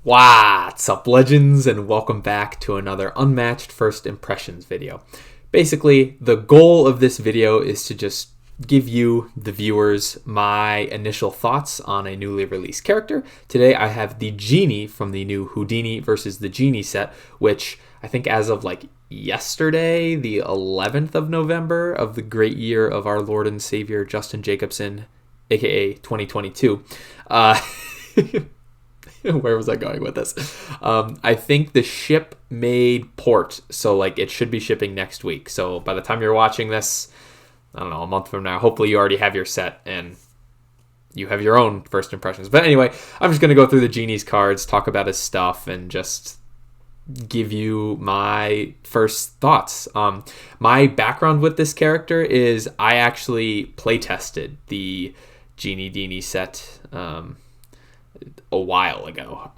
What's up, legends, and welcome back to another Unmatched First Impressions video. Basically, the goal of this video is to just give you, the viewers, my initial thoughts on a newly released character. Today I have the Genie from the new Houdini VS the Genie set, which I think as of yesterday, the 11th of November of the great year of our Lord and Savior Justin Jacobson, aka 2022. Where was I going with this? I think the ship made port, so it should be shipping next week. So by the time you're watching this, I don't know, a month from now, hopefully you already have your set and you have your own first impressions. But anyway, I'm just going to go through the Genie's cards, talk about his stuff, and just give you my first thoughts. My background with this character is I actually playtested the Genie Dini set a while ago.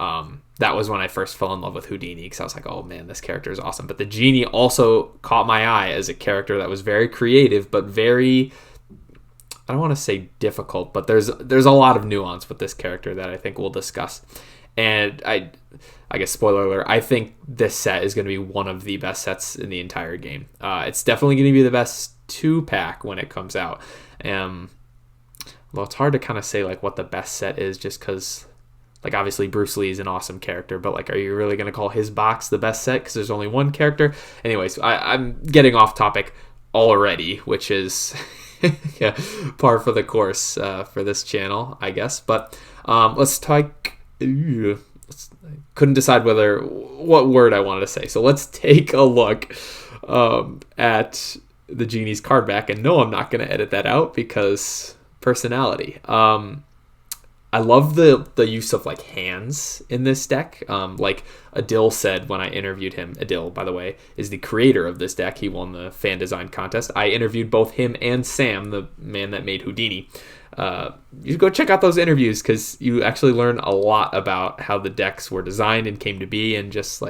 That was when I first fell in love with Houdini, because I was like, oh man, this character is awesome. But the Genie also caught my eye as a character that was very creative, but very, I don't want to say difficult, but there's a lot of nuance with this character that I think we'll discuss. And I guess, spoiler alert, I think this set is going to be one of the best sets in the entire game. It's definitely going to be the best 2-pack when it comes out. Well, it's hard to kind of say what the best set is, just because obviously Bruce Lee is an awesome character, but are you really going to call his box the best set because there's only one character? Anyways, I'm getting off topic already, which is yeah, par for the course for this channel, I guess. But let's talk. Couldn't decide what word I wanted to say, so let's take a look at the Genie's card back. And no, I'm not going to edit that out because personality. I love the use of hands in this deck. Like Adil said when I interviewed him. Adil, by the way, is the creator of this deck. He won the fan design contest. I interviewed both him and Sam, the man that made Houdini. You go check out those interviews because you actually learn a lot about how the decks were designed and came to be, and just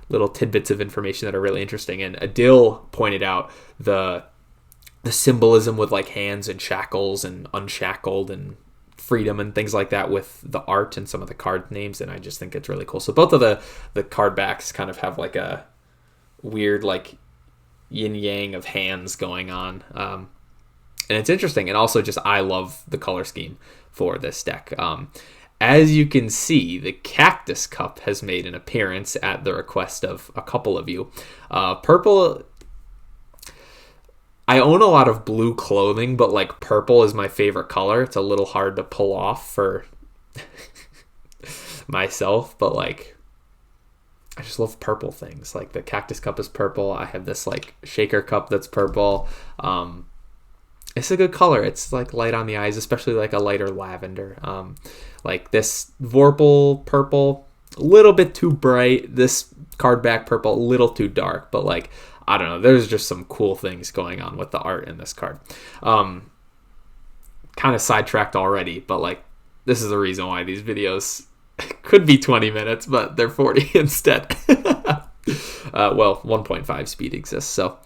little tidbits of information that are really interesting. And Adil pointed out the symbolism with hands and shackles and unshackled and freedom and things like that with the art and some of the card names, and I just think it's really cool. So both of the card backs kind of have a weird yin yang of hands going on, and it's interesting. And also just I love the color scheme for this deck. As you can see, the Cactus Cup has made an appearance at the request of a couple of you. Purple, I own a lot of blue clothing, but purple is my favorite color. It's a little hard to pull off for myself, but I just love purple things. The Cactus Cup is purple. I have this shaker cup that's purple. It's a good color. It's light on the eyes, especially a lighter lavender. This Vorpal purple, a little bit too bright. This card back purple, a little too dark, but I don't know. There's just some cool things going on with the art in this card. Kind of sidetracked already, but this is the reason why these videos could be 20 minutes, but they're 40 instead. Well, 1.5 speed exists, so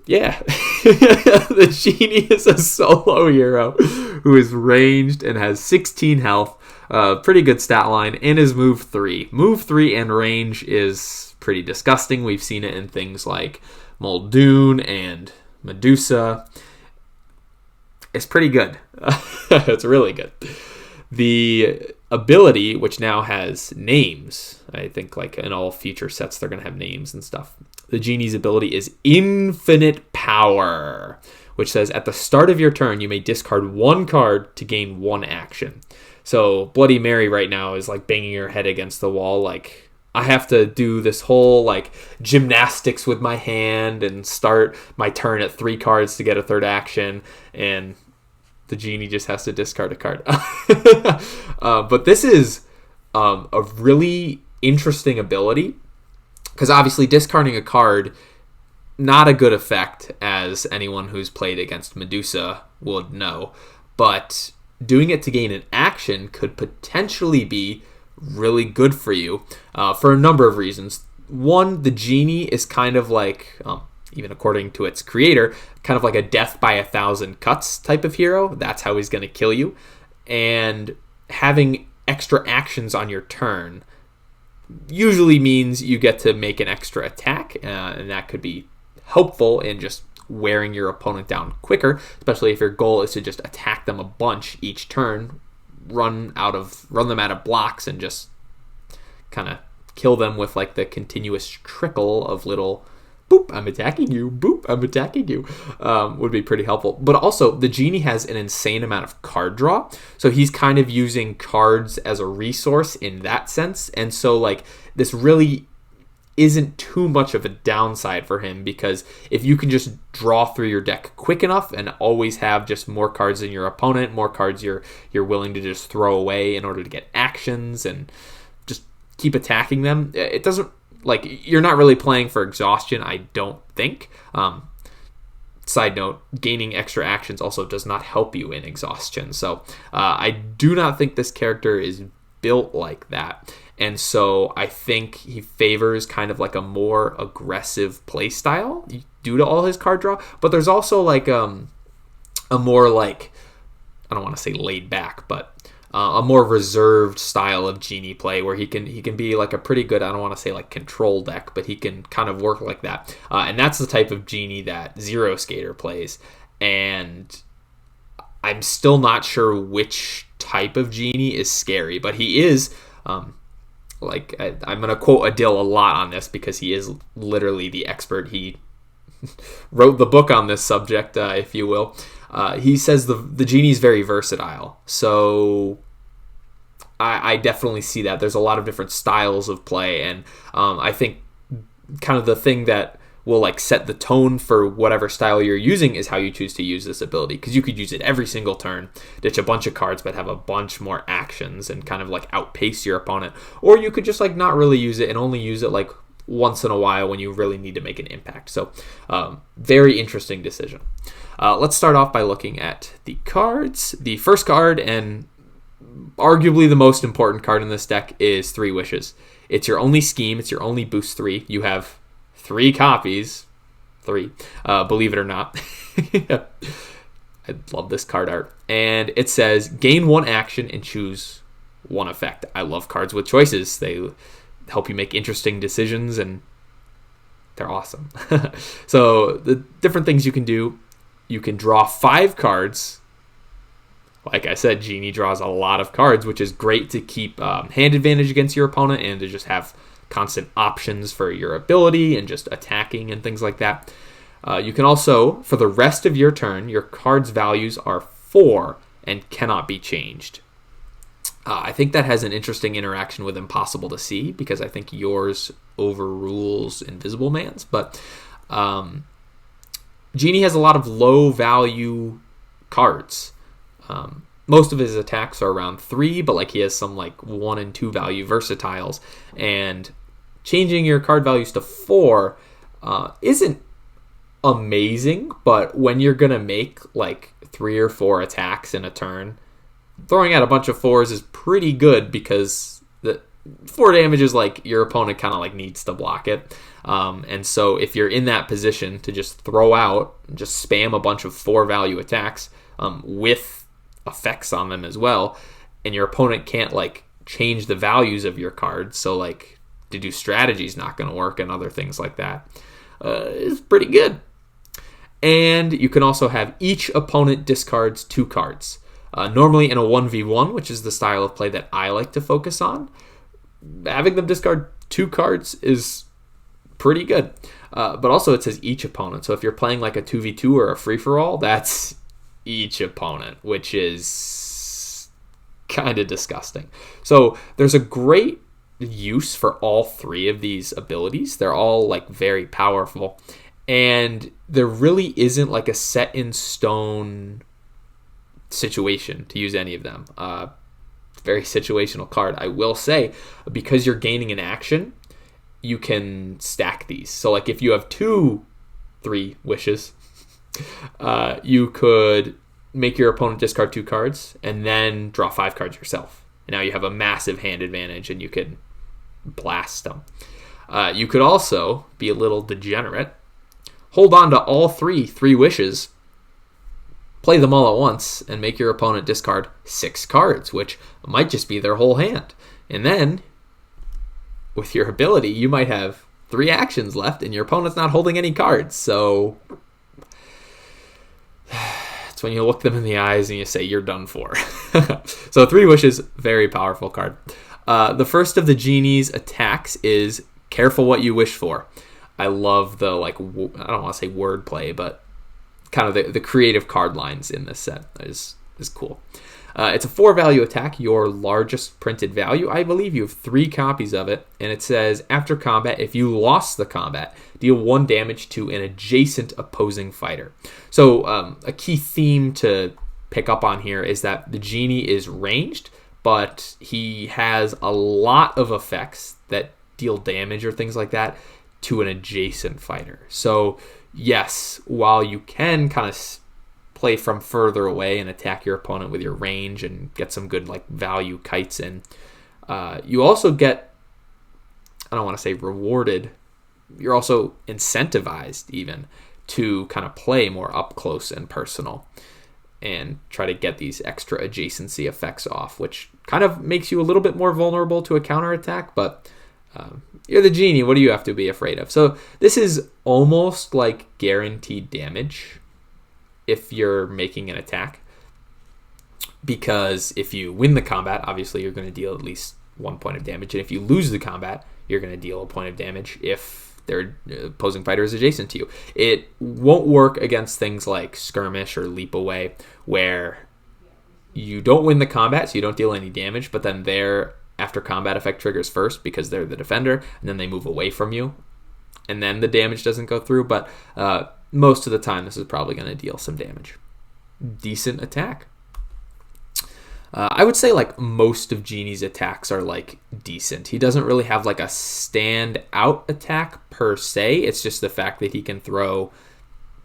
yeah. The Genie is a solo hero who is ranged and has 16 health. Pretty good stat line, and is move 3. Move 3 and range is pretty disgusting. We've seen it in things like Muldoon and Medusa. It's pretty good. It's really good. The ability, which now has names, I think in all future sets they're going to have names and stuff. The Genie's ability is Infinite Power, which says at the start of your turn you may discard one card to gain one action. So Bloody Mary right now is banging her head against the wall. I have to do this whole gymnastics with my hand and start my turn at 3 cards to get a third action, and the Genie just has to discard a card. But this is a really interesting ability, because obviously discarding a card, not a good effect, as anyone who's played against Medusa would know, but doing it to gain an action could potentially be really good for you for a number of reasons. One, the Genie is kind of even according to its creator, kind of a death by 1,000 cuts type of hero. That's how he's going to kill you. And having extra actions on your turn usually means you get to make an extra attack, and that could be helpful in just wearing your opponent down quicker, especially if your goal is to just attack them a bunch each turn, run them out of blocks, and just kind of kill them with like the continuous trickle of little boop, I'm attacking you, boop, I'm attacking you, would be pretty helpful. But also, the Genie has an insane amount of card draw, so he's kind of using cards as a resource in that sense, and so like this really isn't too much of a downside for him, because if you can just draw through your deck quick enough and always have just more cards than your opponent, more cards you're willing to just throw away in order to get actions and just keep attacking them, it doesn't, like, you're not really playing for exhaustion, I don't think. Side note, gaining extra actions also does not help you in exhaustion, so I do not think this character is built like that. And so I think he favors kind of like a more aggressive play style due to all his card draw. But there's also like a more like, I don't want to say laid back, but a more reserved style of Genie play where he can be like a pretty good, I don't want to say like control deck, but he can kind of work like that. And that's the type of Genie that Zero Skater plays. And I'm still not sure which type of Genie is scary, but he is... I'm going to quote Adil a lot on this because he is literally the expert. He wrote the book on this subject, if you will. He says the Genie is very versatile. So I definitely see that. There's a lot of different styles of play. And I think kind of the thing that will like set the tone for whatever style you're using is how you choose to use this ability, because you could use it every single turn, ditch a bunch of cards but have a bunch more actions and kind of like outpace your opponent, or you could just like not really use it and only use it like once in a while when you really need to make an impact. So very interesting decision. Let's start off by looking at the cards. The first card, and arguably the most important card in this deck, is Three Wishes. It's your only scheme, it's your only boost 3. You have 3 copies. 3. Believe it or not. I love this card art. And it says, gain 1 action and choose 1 effect. I love cards with choices. They help you make interesting decisions, and they're awesome. So the different things you can do, you can draw 5 cards. Like I said, Genie draws a lot of cards, which is great to keep hand advantage against your opponent and to just have constant options for your ability and just attacking and things like that. You can also, for the rest of your turn, your card's values are 4 and cannot be changed. I think that has an interesting interaction with Impossible to See, because I think yours overrules Invisible Man's. But Genie has a lot of low value cards. Most of his attacks are around 3, but like he has some like 1 and 2 value versatiles, and changing your card values to 4 isn't amazing, but when you're gonna make like 3 or 4 attacks in a turn, throwing out a bunch of 4s is pretty good, because the 4 damage is like your opponent kind of like needs to block it. And so if you're in that position to just throw out, just spam a bunch of 4 value attacks with effects on them as well, and your opponent can't like change the values of your cards, so like to do strategy is not going to work and other things like that, is pretty good. And you can also have each opponent discards 2 cards. Normally in a 1v1, which is the style of play that I like to focus on, having them discard 2 cards is pretty good. But also it says each opponent, so if you're playing like a 2v2 or a free-for-all, that's each opponent, which is kind of disgusting. So there's a great use for all 3 of these abilities. They're all like very powerful, and there really isn't like a set in stone situation to use any of them. Very situational card, I will say, because you're gaining an action, you can stack these. So like if you have 2 Three Wishes, you could make your opponent discard 2 cards and then draw 5 cards yourself. And now you have a massive hand advantage and you can blast them. You could also be a little degenerate, hold on to all 3 Wishes, play them all at once and make your opponent discard 6 cards, which might just be their whole hand. And then, with your ability, you might have 3 actions left and your opponent's not holding any cards. So it's when you look them in the eyes and you say, you're done for. So 3 Wishes, very powerful card. The first of the Genie's attacks is careful what you wish for. I love the, I don't want to say wordplay, but kind of the creative card lines in this set is cool. It's a 4-value attack, your largest printed value. I believe you have 3 copies of it, and it says, after combat, if you lost the combat, deal 1 damage to an adjacent opposing fighter. So a key theme to pick up on here is that the Genie is ranged, but he has a lot of effects that deal damage or things like that to an adjacent fighter. So yes, while you can kind of play from further away and attack your opponent with your range and get some good value kites in, you also get, I don't want to say rewarded, you're also incentivized even to kind of play more up close and personal and try to get these extra adjacency effects off, which kind of makes you a little bit more vulnerable to a counterattack, but you're the Genie. What do you have to be afraid of? So this is almost like guaranteed damage if you're making an attack, because if you win the combat, obviously you're going to deal at least 1 point of damage, and if you lose the combat, you're going to deal a point of damage if their opposing fighter is adjacent to you. It won't work against things like skirmish or leap away, where you don't win the combat, so you don't deal any damage, but then their after combat effect triggers first because they're the defender, and then they move away from you, and then the damage doesn't go through. But most of the time, this is probably going to deal some damage. Decent attack. I would say most of Genie's attacks are decent. He doesn't really have a stand out attack per se. It's just the fact that he can throw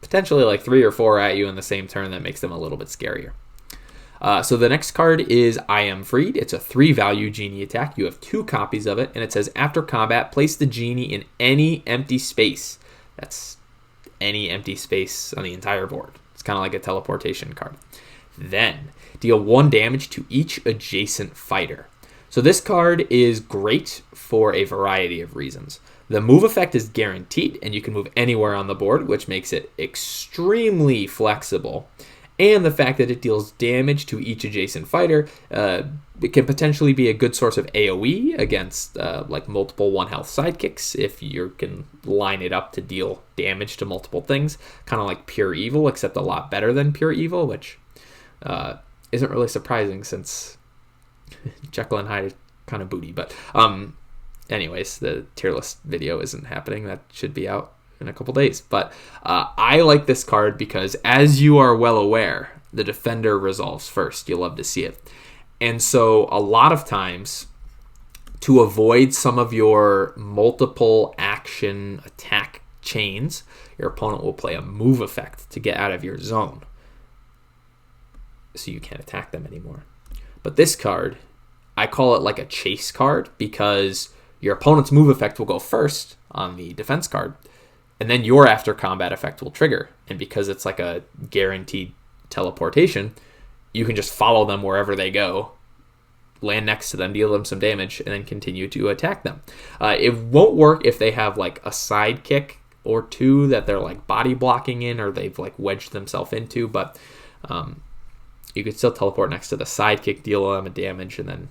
potentially 3 or 4 at you in the same turn that makes them a little bit scarier. So the next card is I Am Freed. It's a 3-value Genie attack. You have 2 copies of it, and it says, after combat, place the Genie in any empty space. That's any empty space on the entire board. It's kind of like a teleportation card. Then, deal 1 damage to each adjacent fighter. So this card is great for a variety of reasons. The move effect is guaranteed, and you can move anywhere on the board, which makes it extremely flexible. And the fact that it deals damage to each adjacent fighter, it can potentially be a good source of AoE against multiple 1-health sidekicks if you can line it up to deal damage to multiple things. Kind of like Pure Evil, except a lot better than Pure Evil, which isn't really surprising since Jekyll and Hyde is kind of booty. But anyways, the tier list video isn't happening. That should be out in a couple days. But I like this card because, as you are well aware, the defender resolves first. You love to see it. And so a lot of times, to avoid some of your multiple action attack chains, your opponent will play a move effect to get out of your zone, so you can't attack them anymore. But this card, I call it a chase card, because your opponent's move effect will go first on the defense card, and then your after combat effect will trigger. And because it's a guaranteed teleportation, you can just follow them wherever they go, land next to them, deal them some damage, and then continue to attack them. It won't work if they have a sidekick or 2 that they're body blocking in, or they've wedged themselves into, but you could still teleport next to the sidekick, deal them a damage, and then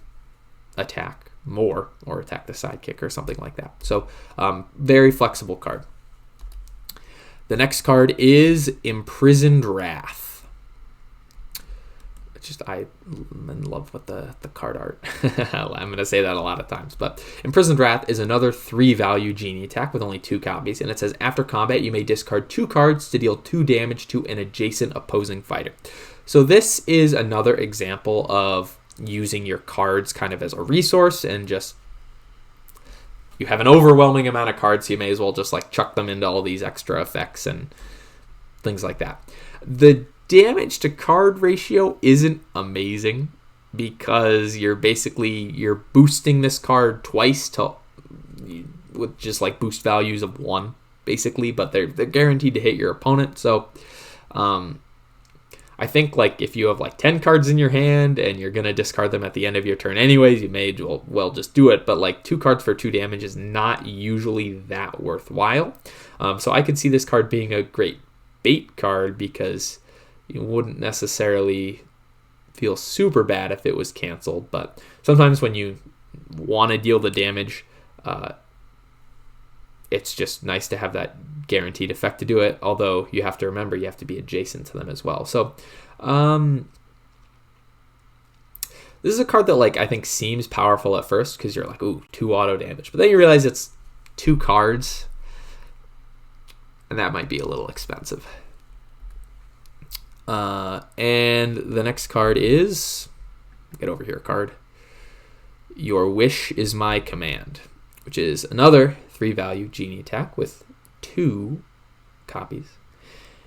attack more, or attack the sidekick or something like that. So very flexible card. The next card is Imprisoned Wrath. I'm in love with the card art. I'm going to say that a lot of times. But Imprisoned Wrath is another 3-value Genie attack with only 2 copies. And it says, after combat, you may discard 2 cards to deal 2 damage to an adjacent opposing fighter. So this is another example of using your cards kind of as a resource, and just, you have an overwhelming amount of cards, so you may as well just chuck them into all these extra effects and things like that. The damage to card ratio isn't amazing, because you're boosting this card twice with just boost values of 1, basically, but they're guaranteed to hit your opponent. So I think like if you have like 10 cards in your hand and you're going to discard them at the end of your turn anyways, you may well just do it. But like 2 cards for 2 damage is not usually that worthwhile. So I could see this card being a great bait card because you wouldn't necessarily feel super bad if it was canceled. But sometimes when you want to deal the damage, it's just nice to have that guaranteed effect to do it, although you have to remember you have to be adjacent to them as well. So this is a card that like I think seems powerful at first because you're like, ooh, 2 auto damage, but then you realize it's 2 cards and that might be a little expensive. And the next card is, get over here, card, Your Wish is My Command, which is another 3-value genie attack with 2 copies.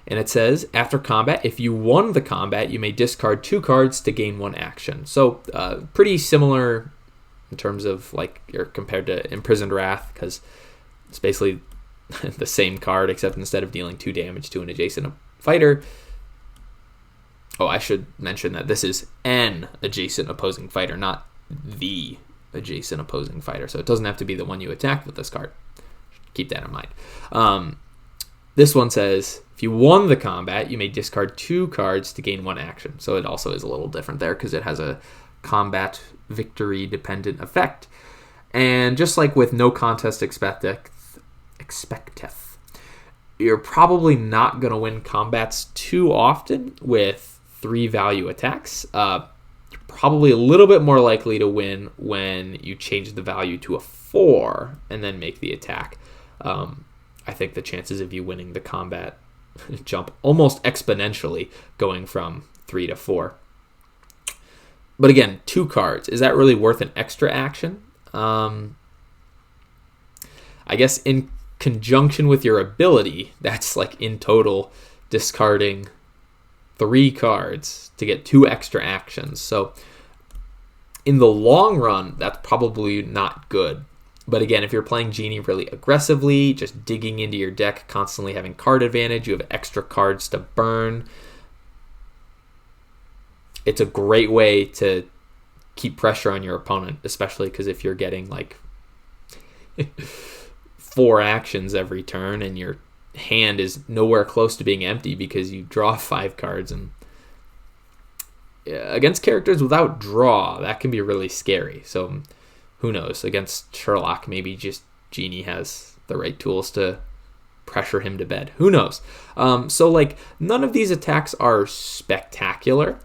And it says, after combat, if you won the combat, you may discard 2 cards to gain 1 action. So pretty similar in terms of like you're compared to Imprisoned Wrath, because it's basically the same card, except instead of dealing 2 damage to an adjacent fighter. Oh, I should mention that this is an adjacent opposing fighter, not the adjacent opposing fighter. So it doesn't have to be the one you attacked with this card. Keep that in mind. This one says, if you won the combat, you may discard 2 cards to gain 1 action. So it also is a little different there because it has a combat victory dependent effect. And just like with no contest expecteth, you're probably not going to win combats too often with 3-value attacks. You're probably a little bit more likely to win when you change the value to a 4 and then make the attack. I think the chances of you winning the combat jump almost exponentially going from 3 to 4. But again, 2 cards. Is that really worth an extra action? I guess in conjunction with your ability, that's like in total discarding 3 cards to get 2 extra actions. So in the long run, that's probably not good. But again, if you're playing Genie really aggressively, just digging into your deck, constantly having card advantage, you have extra cards to burn, it's a great way to keep pressure on your opponent, especially because if you're getting like 4 actions every turn and your hand is nowhere close to being empty because you draw 5 cards, and against characters without draw, that can be really scary. So who knows? Against Sherlock, maybe just Genie has the right tools to pressure him to bed. Who knows? So like none of these attacks are spectacular.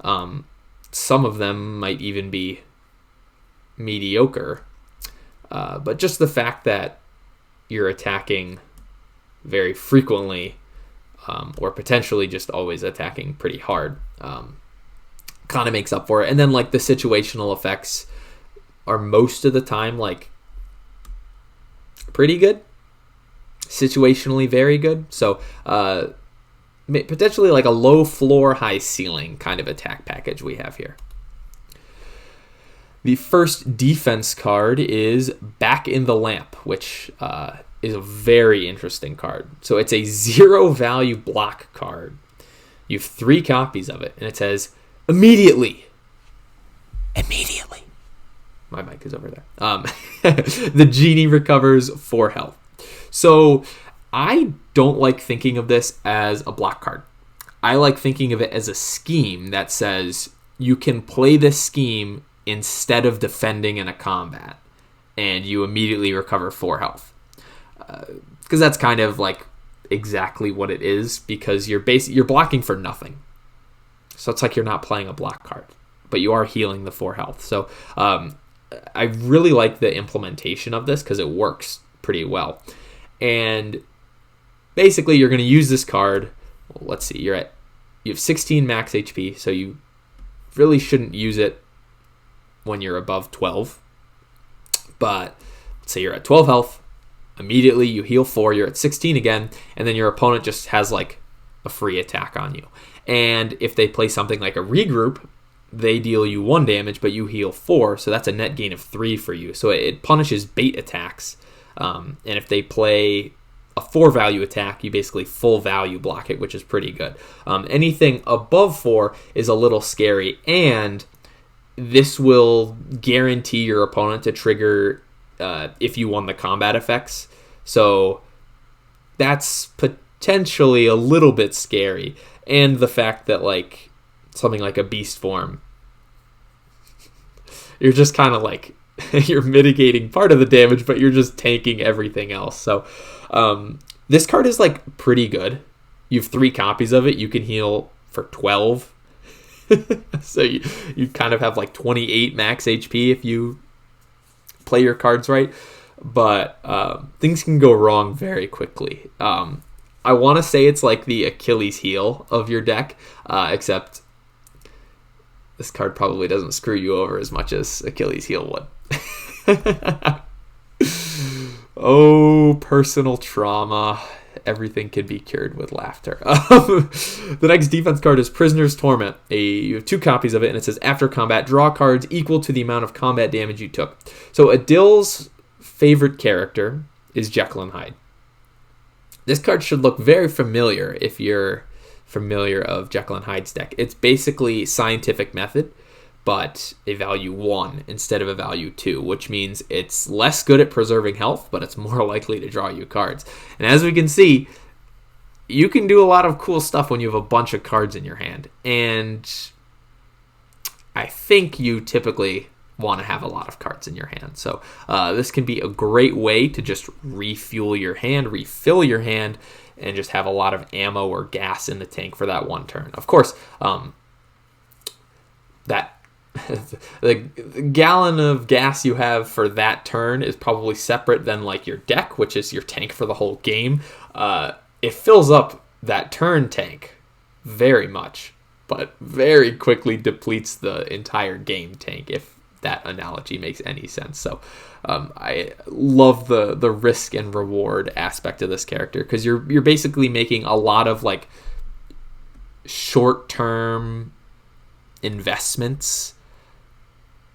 Some of them might even be mediocre. But just the fact that you're attacking very frequently, or potentially just always attacking pretty hard, kind of makes up for it. And then like the situational effects are most of the time like pretty good, situationally very good. So potentially like a low floor, high ceiling kind of attack package we have here. The first defense card is Back in the Lamp, which is a very interesting card. So it's a 0-value block card. You have 3 copies of it, and it says, immediately. My mic is over there. The Genie recovers 4 health. So I don't like thinking of this as a block card. I like thinking of it as a scheme that says you can play this scheme instead of defending in a combat, and you immediately recover 4 health. Because that's kind of like exactly what it is, because you're blocking for nothing. So it's like you're not playing a block card, but you are healing the 4 health. So I really like the implementation of this because it works pretty well. And basically you're going to use this card. Well, let's see, you have 16 max HP, so you really shouldn't use it when you're above 12. But let's say you're at 12 health, immediately you heal 4, you're at 16 again, and then your opponent just has like a free attack on you. And if they play something like a regroup, they deal you 1 damage, but you heal 4, so that's a net gain of 3 for you. So it punishes bait attacks. And if they play a 4 value attack, you basically full value block it, which is pretty good. Anything above 4 is a little scary, and this will guarantee your opponent to trigger if you won the combat effects. So that's potentially a little bit scary. And the fact that like something like a beast form, you're just kind of like you're mitigating part of the damage, but you're just tanking everything else. So this card is like pretty good. You have 3 copies of it. You can heal for 12. So you kind of have like 28 max HP if you play your cards right. But things can go wrong very quickly. I want to say it's like the Achilles heel of your deck, except this card probably doesn't screw you over as much as Achilles heel would. Oh, personal trauma. Everything can be cured with laughter. The next defense card is Prisoner's Torment. You have 2 copies of it, and it says, after combat, draw cards equal to the amount of combat damage you took. So Adil's favorite character is Jekyll and Hyde. This card should look very familiar if you're familiar of Jekyll and Hyde's deck. It's basically Scientific Method, but a value 1 instead of a value 2, which means it's less good at preserving health, but it's more likely to draw you cards. And as we can see, you can do a lot of cool stuff when you have a bunch of cards in your hand. And I think you typically want to have a lot of cards in your hand. So this can be a great way to just refuel your hand, refill your hand, and just have a lot of ammo or gas in the tank for that one turn. Of course, that the gallon of gas you have for that turn is probably separate than like your deck, which is your tank for the whole game. It fills up that turn tank very much, but very quickly depletes the entire game tank, if that analogy makes any sense. So I love the risk and reward aspect of this character, because you're basically making a lot of like short-term investments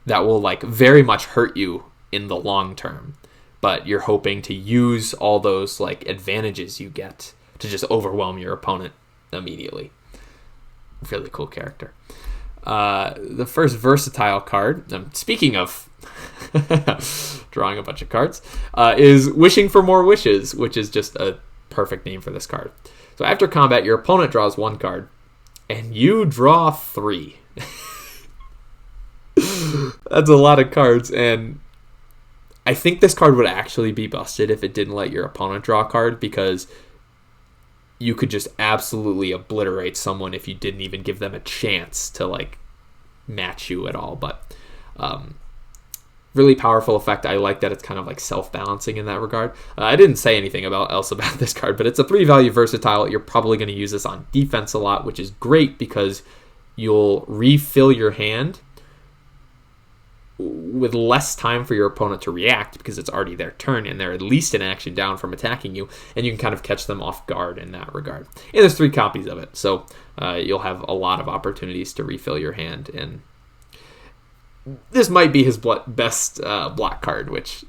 that will like very much hurt you in the long term, but you're hoping to use all those like advantages you get to just overwhelm your opponent immediately. Really cool character. The first versatile card, speaking of drawing a bunch of cards, is Wishing for More Wishes, which is just a perfect name for this card. So after combat, your opponent draws 1 card, and you draw 3. That's a lot of cards, and I think this card would actually be busted if it didn't let your opponent draw a card, because you could just absolutely obliterate someone if you didn't even give them a chance to like match you at all. But really powerful effect. I like that it's kind of like self-balancing in that regard. I didn't say anything else about this card, but it's a 3-value versatile. You're probably going to use this on defense a lot, which is great because you'll refill your hand with less time for your opponent to react, because it's already their turn and they're at least an action down from attacking you, and you can kind of catch them off guard in that regard. And there's 3 copies of it, so you'll have a lot of opportunities to refill your hand, and this might be his best block card, which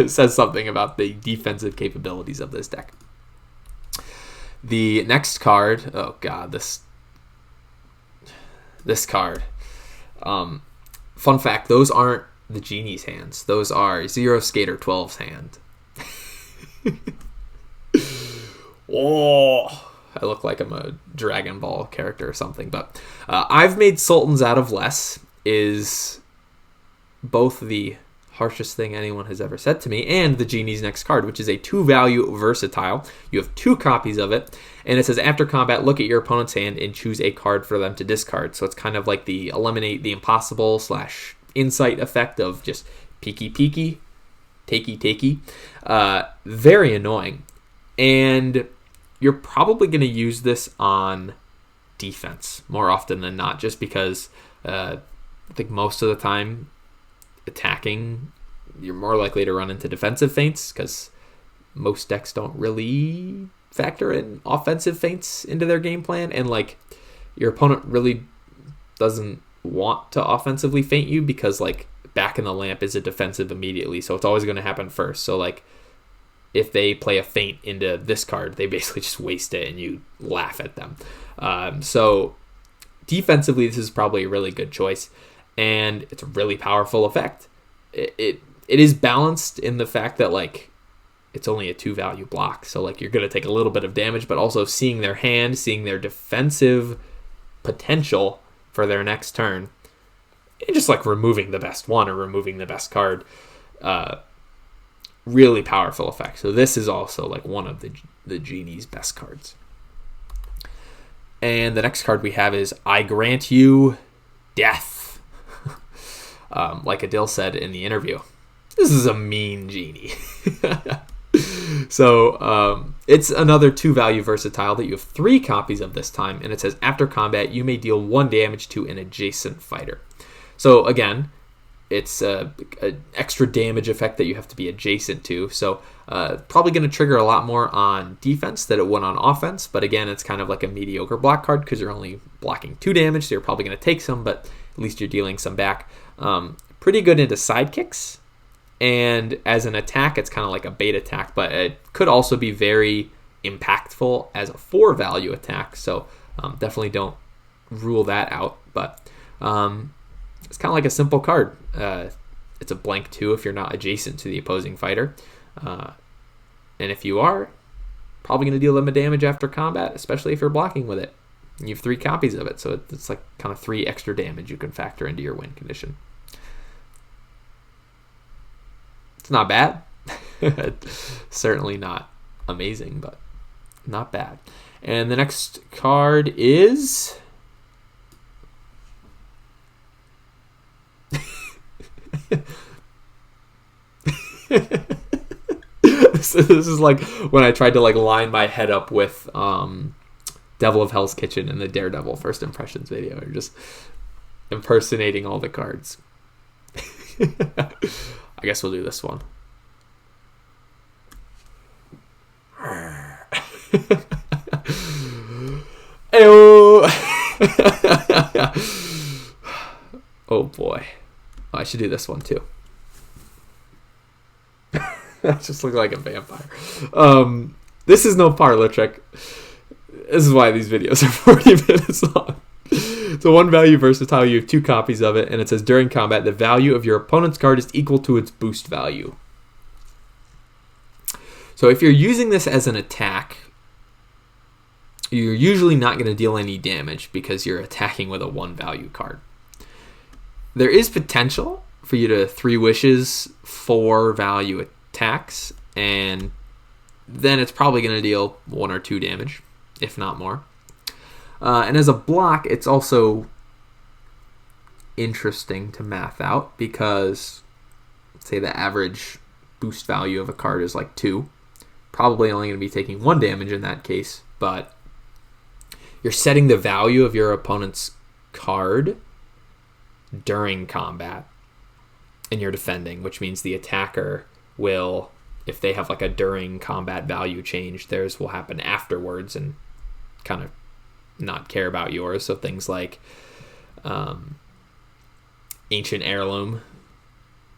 says something about the defensive capabilities of this deck. The next card, oh god, this card. Fun fact, those aren't the Genie's hands. Those are Zero Skater 12's hand. Oh, I look like I'm a Dragon Ball character or something. But I've Made Sultans Out of Less is both the harshest thing anyone has ever said to me and the Genie's next card, which is a 2-value versatile. You have 2 copies of it, and it says after combat, look at your opponent's hand and choose a card for them to discard. So it's kind of like the eliminate the impossible / insight effect of just peeky, takey. Very annoying. And you're probably going to use this on defense more often than not, just because I think most of the time attacking, you're more likely to run into defensive feints, because most decks don't really factor in offensive feints into their game plan, and like your opponent really doesn't want to offensively feint you, because like Back in the Lamp is a defensive immediately, so it's always going to happen first. So like if they play a feint into this card, they basically just waste it and you laugh at them. So defensively, this is probably a really good choice, and it's a really powerful effect. It is balanced in the fact that like it's only a 2-value block, so like you're going to take a little bit of damage, but also seeing their hand, seeing their defensive potential for their next turn, and just like removing the best one or removing the best card. Really powerful effect. So this is also like one of the Genie's best cards. And the next card we have is I Grant You Death. Like Adil said in the interview, this is a mean Genie. So it's another 2-value versatile that you have 3 copies of this time, and it says after combat you may deal 1 damage to an adjacent fighter. So again, it's an extra damage effect that you have to be adjacent to. So probably going to trigger a lot more on defense than it would on offense. But again, it's kind of like a mediocre block card because you're only blocking 2 damage. So you're probably going to take some, but at least you're dealing some back. Pretty good into sidekicks. And as an attack, it's kind of like a bait attack. But it could also be very impactful as a 4-value attack. So definitely don't rule that out. But it's kind of like a simple card. It's a blank 2 if you're not adjacent to the opposing fighter. And if you are, probably going to deal them a damage after combat, especially if you're blocking with it. And you have 3 copies of it, so it's like kind of 3 extra damage you can factor into your win condition. It's not bad. Certainly not amazing, but not bad. And the next card is... This is like when I tried to like line my head up with Devil of Hell's Kitchen in the Daredevil First Impressions video. Or just impersonating all the cards. I guess we'll do this one. Ayo! Oh boy. Oh, I should do this one too. I just look like a vampire. This is no parlor trick. This is why these videos are 40 minutes long. It's a 1-value versatile. You have 2 copies of it, and it says during combat, the value of your opponent's card is equal to its boost value. So if you're using this as an attack, you're usually not going to deal any damage because you're attacking with a 1-value card. There is potential for you to 3 wishes 4-value attacks, and then it's probably going to deal 1 or 2 damage, if not more. And as a block, it's also interesting to math out because, say, the average boost value of a card is like 2. Probably only going to be taking 1 damage in that case, but you're setting the value of your opponent's card during combat, and you're defending, which means the attacker will, if they have like a during combat value change, theirs will happen afterwards and kind of not care about yours. So things like Ancient Heirloom,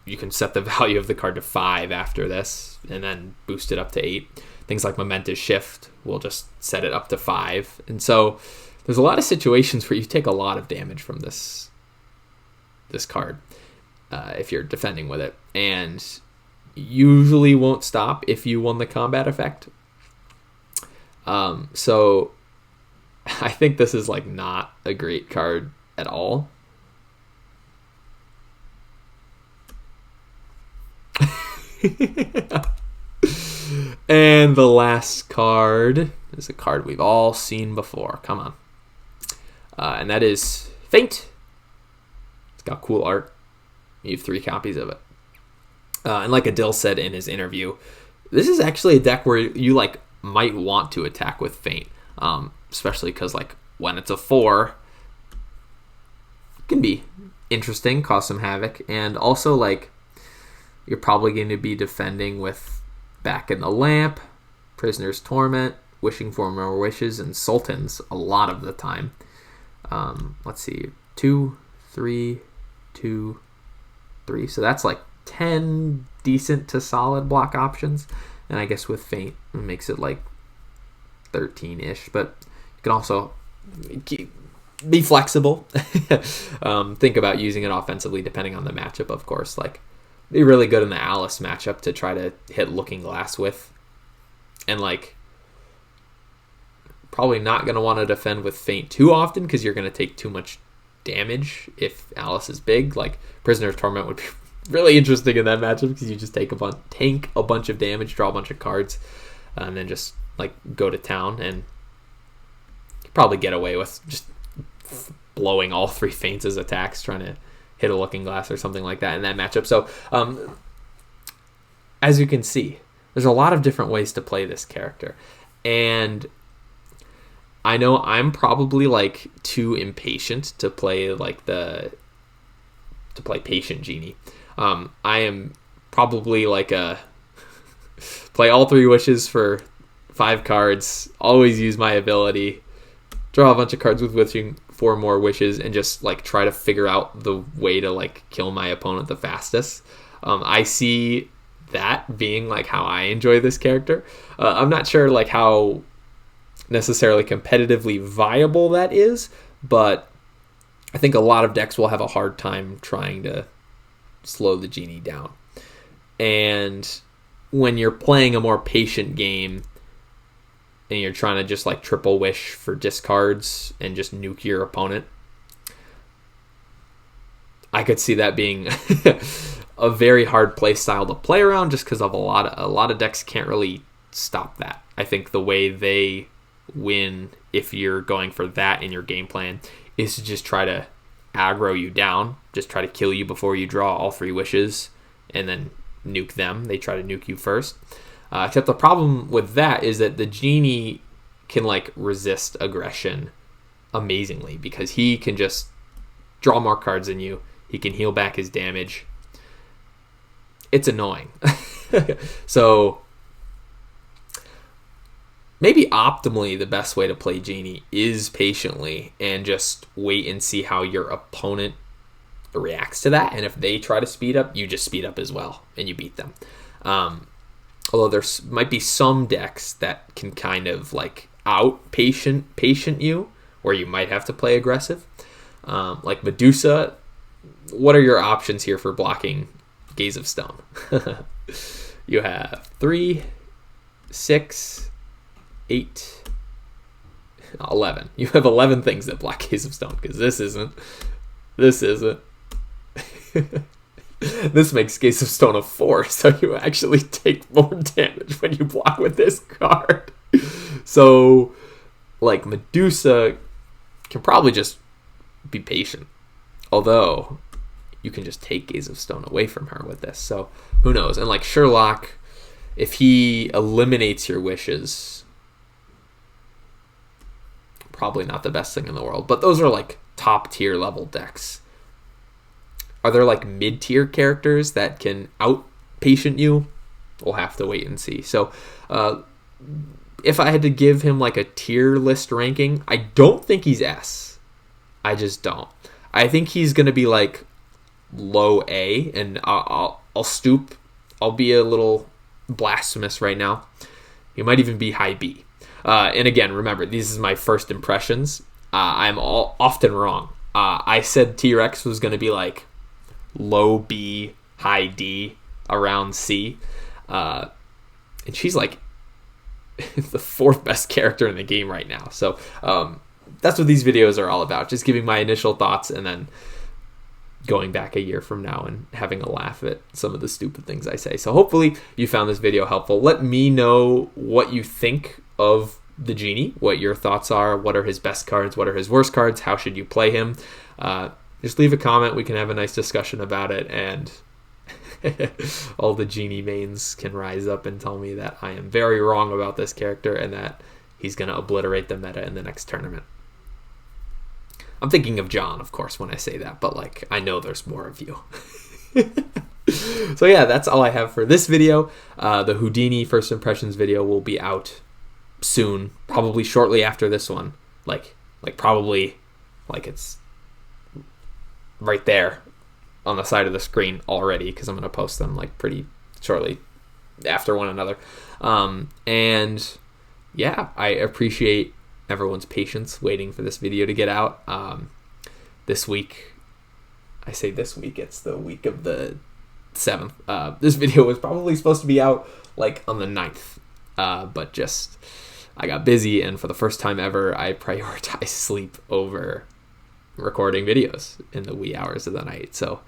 you can set the value of the card to 5 after this and then boost it up to 8. Things like Momentous Shift will just set it up to 5. And so there's a lot of situations where you take a lot of damage from this card if you're defending with it, and usually won't stop if you won the combat effect. So I think this is like not a great card at all. And the last card is a card we've all seen before. Come on. And that is Feint. It's got cool art. You have 3 copies of it. And like Adil said in his interview, this is actually a deck where you like might want to attack with Feint. Especially because like when it's a 4, it can be interesting, cause some havoc. And also like you're probably going to be defending with Back in the Lamp, Prisoner's Torment, Wishing for More Wishes, and Sultans a lot of the time. Let's see, 2, 3, 2, 3. So that's like 10 decent to solid block options. And I guess with feint, it makes it like 13-ish. But you can also be flexible. Think about using it offensively depending on the matchup, of course. Like, be really good in the Alice matchup to try to hit Looking Glass with. And, like, probably not going to want to defend with feint too often because you're going to take too much damage if Alice is big. Like, Prisoner's Torment would be really interesting in that matchup because you just tank a bunch of damage, draw a bunch of cards, and then just, like, go to town and probably get away with just blowing all 3 feints as attacks, trying to hit a Looking Glass or something like that in that matchup. So, as you can see, there's a lot of different ways to play this character. And I know I'm probably, like, too impatient to play, like, to play Patient Genie. I am probably, like, play all 3 wishes for 5 cards, always use my ability, draw a bunch of cards with wishing 4 more wishes, and just, like, try to figure out the way to, like, kill my opponent the fastest. I see that being, like, how I enjoy this character. I'm not sure, like, how necessarily competitively viable that is, but I think a lot of decks will have a hard time trying to slow the Genie down. And when you're playing a more patient game and you're trying to just, like, triple wish for discards and just nuke your opponent, I could see that being a very hard play style to play around, just because of a lot of decks can't really stop that. I think the way they win, if you're going for that in your game plan, is to just try to aggro you down, just try to kill you before you draw all 3 wishes, and then nuke them. They try to nuke you first. Except the problem with that is that the Genie can, like, resist aggression amazingly, because he can just draw more cards than you. He can heal back his damage. It's annoying. So maybe optimally the best way to play Genie is patiently and just wait and see how your opponent reacts to that. And if they try to speed up, you just speed up as well and you beat them. Although there might be some decks that can kind of, like, patient you, where you might have to play aggressive. Like Medusa, what are your options here for blocking Gaze of Stone? You have 3, 6, 8, 11. You have 11 things that block Gaze of Stone, because this isn't. This makes Gaze of Stone a 4, so you actually take more damage when you block with this card. So, like, Medusa can probably just be patient. Although, you can just take Gaze of Stone away from her with this. So, who knows? And, like, Sherlock, if he eliminates your wishes, probably not the best thing in the world. But those are, like, top-tier level decks. Are there, like, mid-tier characters that can out-patient you? We'll have to wait and see. So, if I had to give him, like, a tier list ranking, I don't think he's S. I just don't. I think he's going to be, like, low A, and I'll stoop. I'll be a little blasphemous right now. He might even be high B. And again, remember, these is my first impressions. I'm often wrong. I said T-Rex was going to be, like, low B, high D, around C. And she's, like, the 4th best character in the game right now. So that's what these videos are all about. Just giving my initial thoughts and then going back a year from now and having a laugh at some of the stupid things I say. So hopefully you found this video helpful. Let me know what you think of the Genie, what your thoughts are, what are his best cards, what are his worst cards, how should you play him. Just leave a comment. We can have a nice discussion about it, and all the Genie mains can rise up and tell me that I am very wrong about this character and that he's going to obliterate the meta in the next tournament. I'm thinking of John, of course, when I say that, but, like, I know there's more of you. So yeah, that's all I have for this video. The Houdini first impressions video will be out soon, probably shortly after this one. Like probably, like, it's right there on the side of the screen already, because I'm going to post them, like, pretty shortly after one another. And yeah, I appreciate everyone's patience waiting for this video to get out. This week, I say this week, it's the week of the 7th. This video was probably supposed to be out like on the 9th, but just I got busy, and for the first time ever, I prioritized sleep over recording videos in the wee hours of the night. So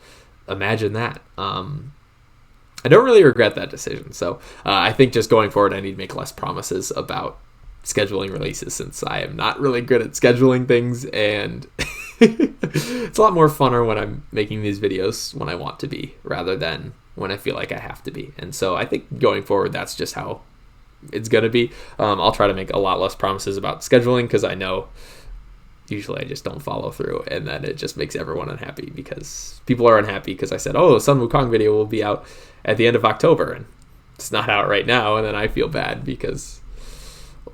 imagine that. I don't really regret that decision. So I think just going forward, I need to make less promises about scheduling releases, since I am not really good at scheduling things, and it's a lot more funner when I'm making these videos when I want to be, rather than when I feel like I have to be. And so I think going forward, that's just how it's gonna be. I'll try to make a lot less promises about scheduling, because I know usually I just don't follow through, and then it just makes everyone unhappy, because people are unhappy because I said, oh, Sun Wukong video will be out at the end of October, and it's not out right now, and then I feel bad because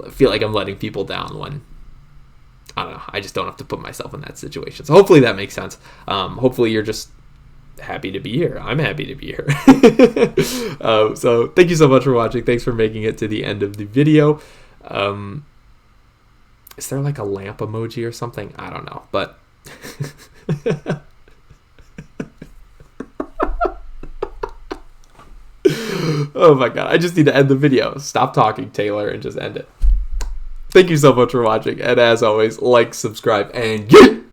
I feel like I'm letting people down when, I don't know, I just don't have to put myself in that situation. So hopefully that makes sense. Hopefully you're just happy to be here. I'm happy to be here. So thank you so much for watching. Thanks for making it to the end of the video. Is there like a lamp emoji or something? I don't know, but oh my god, I just need to end the video. Stop talking, Taylor, and just end it. Thank you so much for watching, and as always, like, subscribe, and